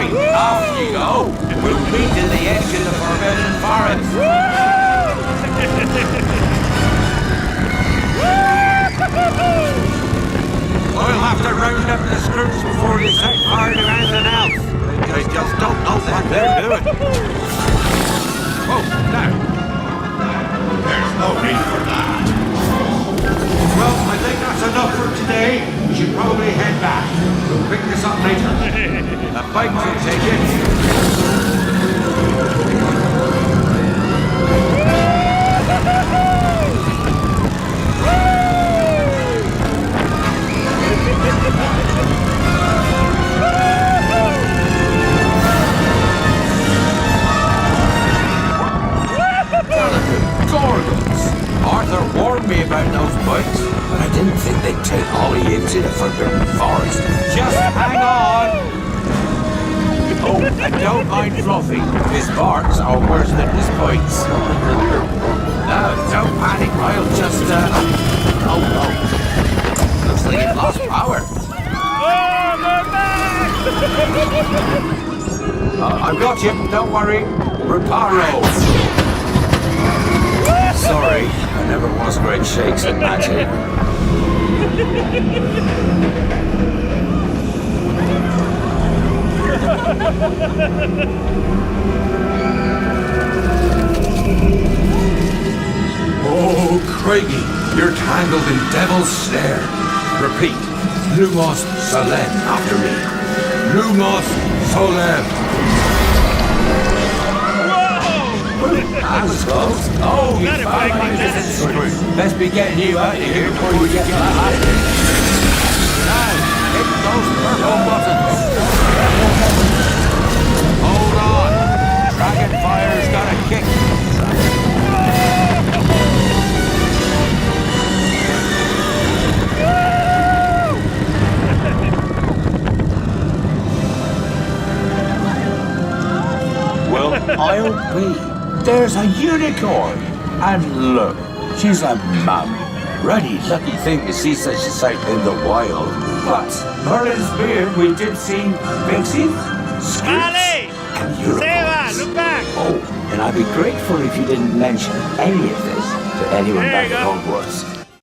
Right, off you go, and we'll meet in the edge of the Forbidden Forest. I'll have to round up the screws before they set fire to anything else. They just don't know what they're doing. Oh, no. There's no need for that. Well, I think that's enough for today. We should probably head back. We'll pick this up later. The bike will take it. Gorgons! Arthur warned me about those bikes, but I didn't think they'd take Ollie into the Forbidden Forest. Just hang on! Oh, and don't mind Fluffy. His barks are worse than his bites. No, don't panic, I'll just, Oh, no. Looks like it lost power. Oh, they're back! I've got you, don't worry. Reparo. Sorry, I never was great shakes at magic. Oh, Craigie, you're tangled in Devil's Snare. Repeat, Lumos Solem after me. Lumos Solem. That was close. Oh, you found my screw. Best be getting you out of here before you get that out. Now, hit those purple buttons. Hold on. Dragonfire's got a kick. Well, I'll be. There's a unicorn! And look, she's a mum. Really lucky thing to see such a sight in the wild. But Merlin's beard, we did see pixies, squirts, and unicorns. Look back! Oh, and I'd be grateful if you didn't mention any of this to anyone back at Hogwarts.